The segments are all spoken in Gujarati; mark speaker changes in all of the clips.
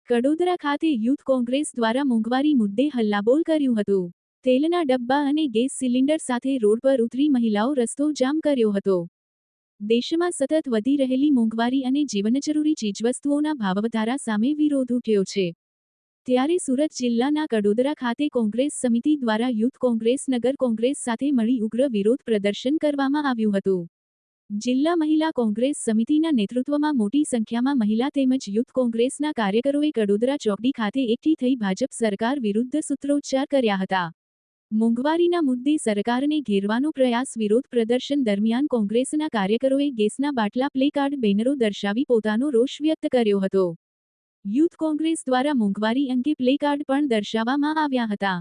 Speaker 1: કડોદરા ખાતે યુથ કોંગ્રેસ દ્વારા મોંઘવારી મુદ્દે હલ્લાબોલ કર્યું હતું। તેલના ડબ્બા અને ગેસ સિલિન્ડર સાથે રોડ પર ઉતરી મહિલાઓ રસ્તો જામ કર્યો હતો। દેશમાં સતત વધી રહેલી મોંઘવારી અને જીવનજરૂરી ચીજવસ્તુઓના ભાવવધારા સામે વિરોધ ઉઠ્યો છે। ત્યારે સુરત જિલ્લાના કડોદરા ખાતે કોંગ્રેસ સમિતિ દ્વારા યુથ કોંગ્રેસ નગર કોંગ્રેસ સાથે મળી ઉગ્ર વિરોધ પ્રદર્શન કરવામાં આવ્યું હતું। જિલ્લા મહિલા કોંગ્રેસ સમિતિના નેતૃત્વમાં મોટી સંખ્યામાં મહિલા તેમજ યુથ કોંગ્રેસના કાર્યકરોએ કડોદરા ચોકડી ખાતે એકઠી થઈ ભાજપ સરકાર વિરુદ્ધ સૂત્રોચ્ચાર કર્યા હતા। મોંઘવારીના મુદ્દે સરકારને ઘેરવાનો પ્રયાસ વિરોધ પ્રદર્શન દરમિયાન કોંગ્રેસના કાર્યકરોએ ગેસના બાટલા પ્લેકાર્ડ બેનરો દર્શાવી પોતાનો રોષ વ્યક્ત કર્યો હતો। યુથ કોંગ્રેસ દ્વારા મોંઘવારી અંગે પ્લેકાર્ડ પણ દર્શાવવામાં આવ્યા હતા।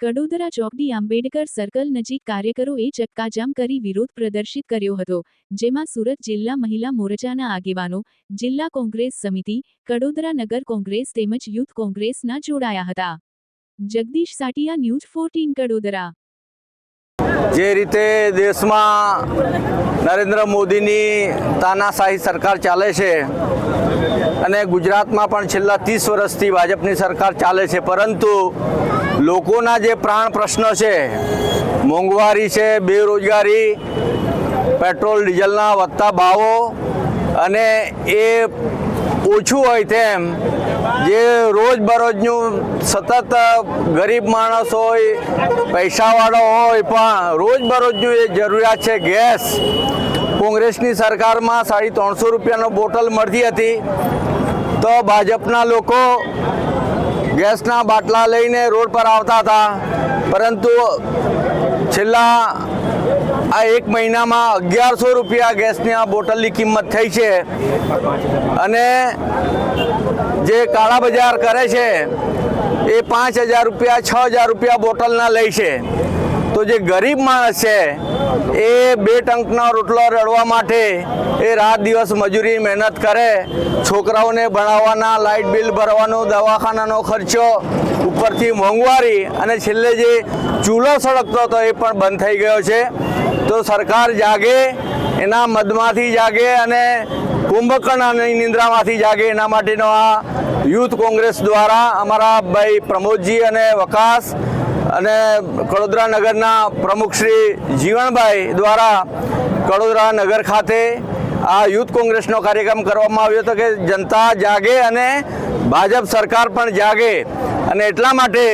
Speaker 1: કડોદરા ચોકડી આંબેડકર સર્કલ નજીક કાર્યકરોએ ચક્કાજામ કરી વિરોધ પ્રદર્શિત કર્યો હતો, જેમાં સુરત જિલ્લા મહિલા મોરચાના આગેવાનો, જિલ્લા કોંગ્રેસ સમિતિ, કડોદરા નગર કોંગ્રેસ તેમજ યુથ કોંગ્રેસના જોડાયા હતા। જગદીશ સાટિયા, ન્યૂઝ 14 કડોદરા।
Speaker 2: જે રીતે દેશમાં નરેન્દ્ર મોદીની તાનાશાહી સરકાર ચાલે છે અને ગુજરાતમાં પણ છેલ્લા 30 વર્ષથી ભાજપની સરકાર ચાલે છે, પરંતુ લોકોના જે પ્રાણ પ્રશ્ન છે, મોંઘવારી છે, બેરોજગારી, પેટ્રોલ ડીઝલના વધતા ભાવો અને એ ઓછું હોય તેમ જે રોજબરોજનું સતત ગરીબ માણસ હોય, પૈસાવાળો હોય, પણ રોજબરોજનું એ જરૂરિયાત છે ગેસ। કોંગ્રેસની સરકારમાં 350 રૂપિયાનો બોટલ મળતી હતી, તો ભાજપના લોકો ગેસના બાટલા લઈને રોડ પર આવતા હતા, પરંતુ છેલ્લા આ એક મહિનામાં 1100 રૂપિયા ગેસની આ બોટલની કિંમત થઈ છે અને જે કાળા બજાર કરે છે એ 5000 રૂપિયા 6000 રૂપિયા બોટલના લે છે। તો જે ગરીબ માણસ છે એ 2 ટંકનો રોટલો રડવા માટે એ રાત દિવસ મજૂરી મહેનત કરે, છોકરાઓને ભણાવવાના, લાઇટ બિલ ભરવાનો, દવાખાનાનો ખર્ચો, ઉપરથી મોંઘવારી અને છેલ્લે જે ચૂલો સળગતો હતો એ પણ બંધ થઈ ગયો છે। તો સરકાર જાગે, એના મદમાંથી જાગે અને કુંભકર્ણની નિંદ્રામાંથી જાગે, એના માટેનો આ યુથ કોંગ્રેસ દ્વારા અમારા ભાઈ પ્રમોદજી અને વકાસ અને કડોદરા નગરના પ્રમુખ શ્રી જીવણભાઈ દ્વારા કડોદરા નગર ખાતે આ યુથ કોંગ્રેસનો કાર્યક્રમ કરવામાં આવ્યો હતો કે જનતા જાગે અને ભાજપ સરકાર પણ જાગે, અને એટલા માટે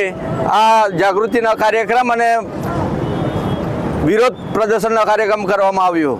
Speaker 2: આ જાગૃતિનો કાર્યક્રમ અને વિરોધ પ્રદર્શનનો કાર્યક્રમ કરવામાં આવ્યો।